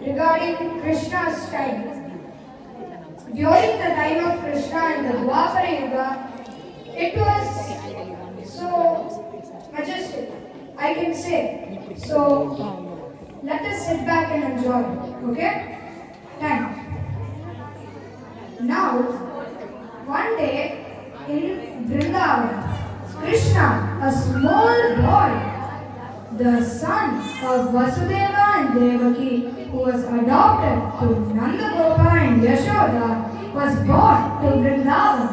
regarding Krishna's time. During the time of Krishna in the Dwapara Yuga, it was so majestic, I can say. So, let us sit back and enjoy, okay? Thanks. Now, one day in Vrindavan, Krishna, a small boy, the son of Vasudeva and Devaki, who was adopted to Nandagopa and Yashoda, was brought to Vrindavan.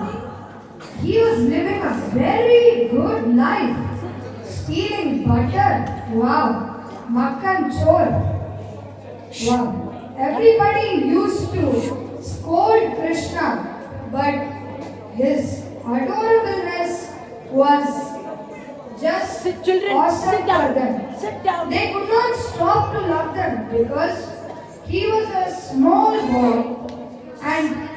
He was living a very good life, stealing butter, wow, makhan chor, wow. Everybody used to scold Krishna, but his adorableness was just awesome for them. Sit down. They could not stop to love them because he was a small boy and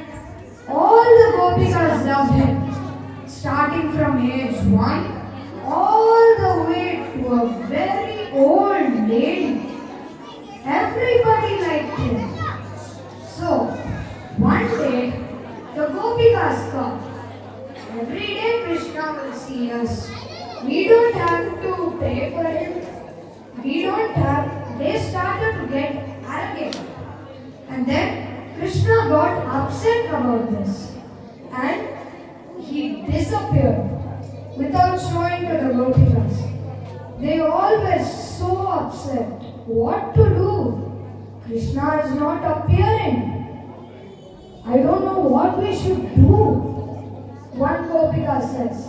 all the gopikas loved him, starting from age 1 all the way to a very old lady. Everybody liked him. So, one day, the gopikas thought, every day Krishna will see us. We don't have to pray for him. They started to get arrogant. And then Krishna got upset about this. And he disappeared without showing to the gopikas. They all were so upset. What to do? Krishna is not appearing. I don't know what we should do. One gopika says.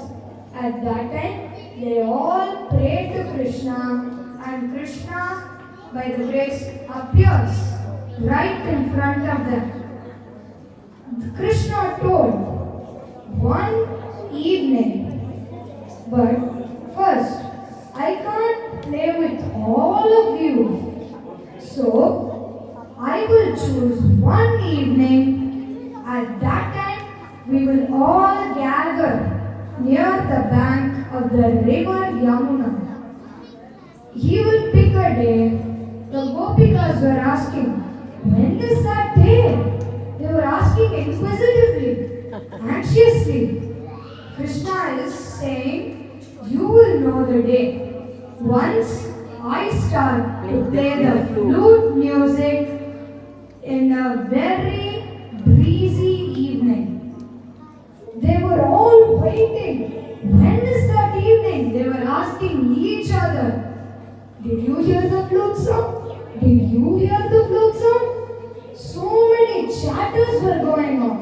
At that time, they all prayed to Krishna, and Krishna, by the grace, appears right in front of them. Krishna told, one evening, but first, I can't play with all of you. So, I will choose one evening. At that time, we will all gather near the bank of the river Yamuna. He will pick a day. The gopikas were asking, when is that day? They were asking inquisitively, anxiously. Krishna is saying, you will know the day. Once I start to play the flute music in a very breezy evening. They were all waiting. When is that evening? They were asking each other, did you hear the flute song? Did you hear the flute song? So many chatters were going on.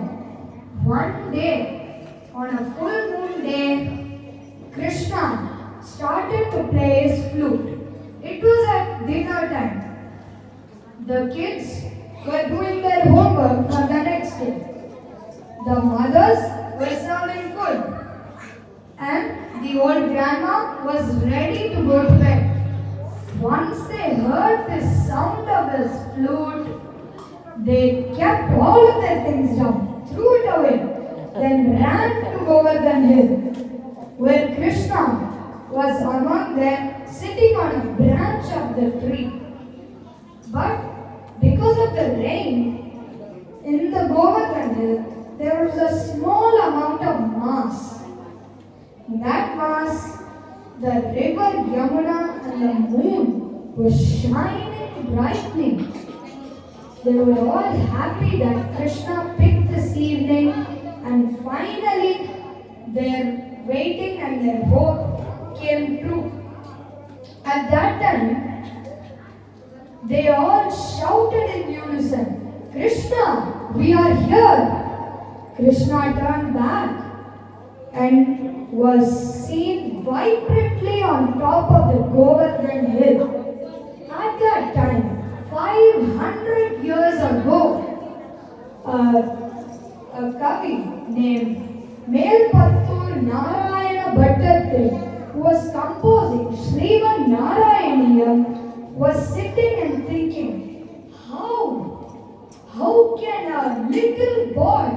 One day, on a full moon day, Krishna started to play his flute. It was at dinner time. The kids were doing their homework for the next day. The mothers were serving food. And the old grandma was ready to go to bed. Once they heard the sound of his flute, they kept all of their things down, threw it away, then ran to Govardhan Hill, where Krishna was among them, sitting on a branch of the tree. But because of the rain in the Govardhan Hill, there was a small amount of moss. In that mass, the river Yamuna and the moon were shining brightly. They were all happy that Krishna picked this evening, and finally their waiting and their hope came true. At that time, they all shouted in unison, Krishna, we are here. Krishna turned back and was seen vibrantly on top of the Govardhan Hill. At that time, 500 years ago, a kavi named Melpattur Narayana Bhattathiri, who was composing Srivan Narayaniyam, was sitting and thinking, how can a little boy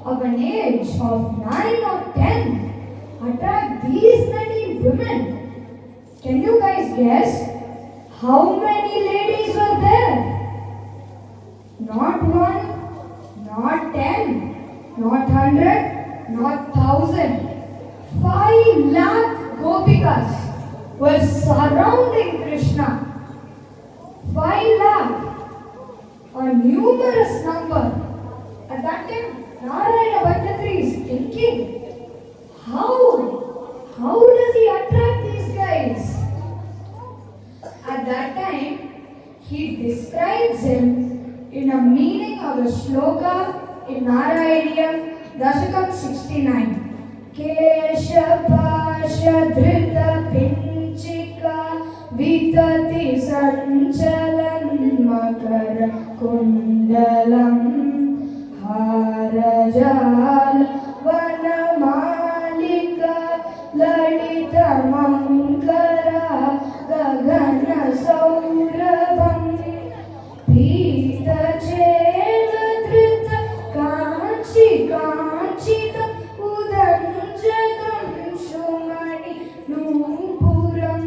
of an age of 9 or 10 attract these many women? Can you guys guess how many ladies were there? not 100, not 1,000. 5 lakh gopikas were surrounding Krishna. 5 lakh, a numerous number. At that time, Narayana Bhattatri is thinking, how does he attract these guys? At that time, he describes him in a meaning of a shloka in Narayana Dashakam 69. Keshapasha dhrita pinchika vitati sanchalan makara kundalam harajal vanamalika lalita mankara gagana saurabam pita chela dhrita kanchi kanchita udanjadam shumani nupuram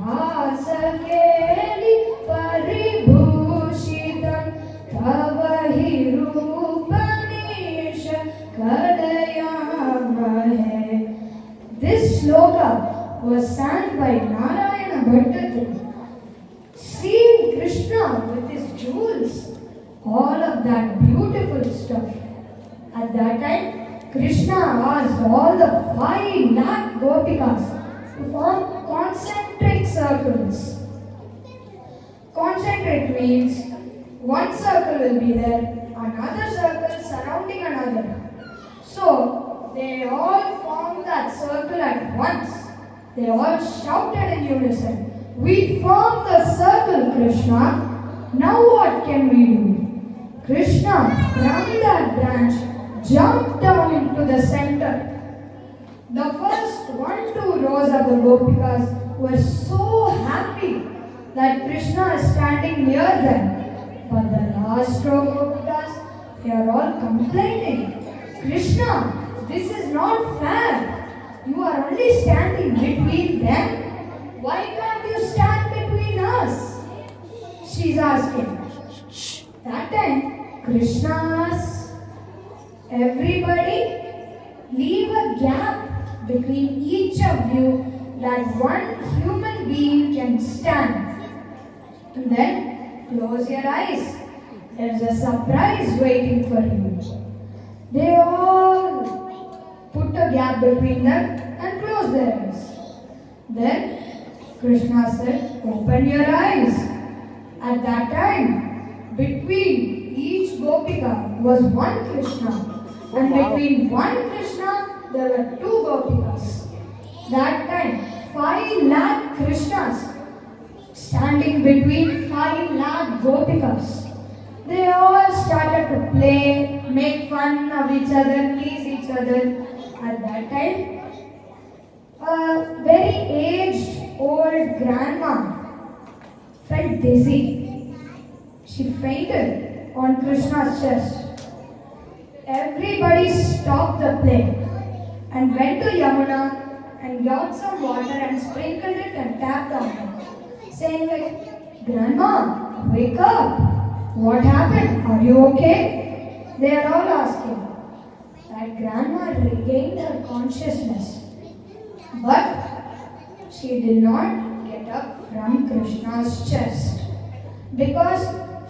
Rasa keli paribhushitam tavahi rupanisha kadayamahe. This sloka was sung by Narayana Bhattatri. Seeing Krishna with his jewels, all of that beautiful stuff. At that time, Krishna asked all the 5 lakh gopikas to form concentric circles. Concentric means one circle will be there, another circle surrounding another. So, they all formed that circle at once. They all shouted in unison, "We formed the circle, Krishna. Now what can we do?" Krishna, from that branch, jumped down into the center. The first 1-2 rows of the gopikas were so happy that Krishna is standing near them. But the last row gopikas, they are all complaining. "Krishna, this is not fair. You are only standing between them. Why can't you stand between us?" She's asking. That time, Krishna asks, "Everybody, leave a gap between each of you that one human being can stand. And then close your eyes. There's a surprise waiting for you." They all put a gap between them and close their eyes. Then Krishna said, "Open your eyes." At that time, between each gopika was one Krishna. And between one Krishna, there were 2 gopikas. That time, 5 lakh Krishnas standing between 5 lakh gopikas. They all started to play, make fun of each other, please each other. At that time, a very aged old grandma felt dizzy. She fainted on Krishna's chest. Everybody stopped the play and went to Yamuna and got some water and sprinkled it and tapped on her, saying like, "Grandma, wake up. What happened? Are you okay?" They are all asking. That grandma regained her consciousness, but she did not get up from Krishna's chest because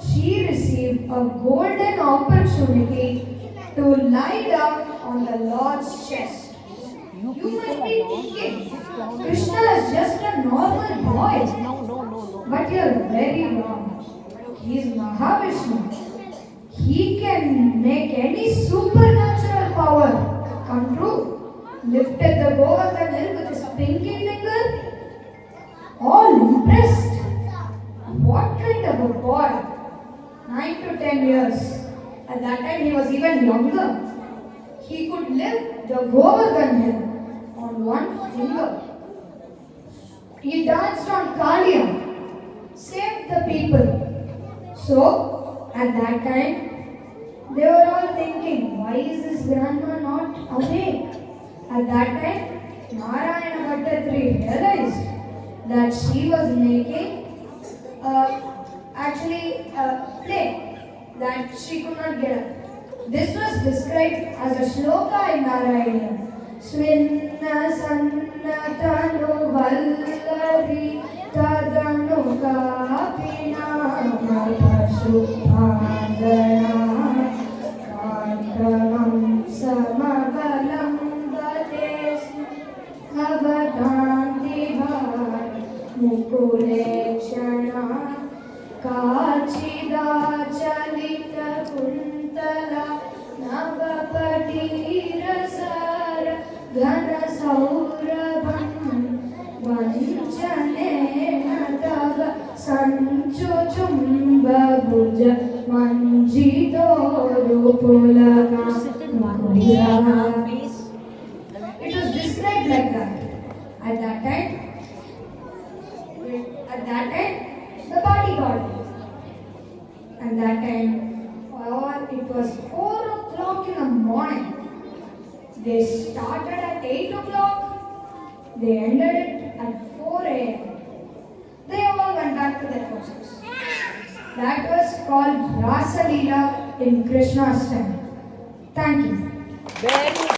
she received a golden opportunity to lie down on the Lord's chest. You might be thinking, Krishna is just a normal boy. But you're very wrong. He is Mahavishnu. He can make any supernatural power come true. Lifted the Govardhan hill with his pinky finger. All impressed. What kind of a boy? 9 to 10 years. At that time he was even younger. He could lift the Govardhan hill on one finger. He danced on Kaliya, saved the people. So, at that time, they were all thinking, why is this grandma not awake? At that time, Narayana Bhattatri realized that she was making actually a play that she could not get up. This was described as a shloka in Narayana. Svinna sanna tanu vallari tadanu kapina marpashu bhagana kartavam samagalam vades avadanti bhar mukule kshana Kachida chalita kuntala navapatira sara ghana saurabham vanchane natava sancho chumba bhuja manjito rupulaga mahura. It was described like that. At that time, the body got it. And that time, it was 4 o'clock in the morning. They started at 8 o'clock. They ended it at 4 a.m. They all went back to their houses. That was called Rasa leela in Krishna's time. Thank you.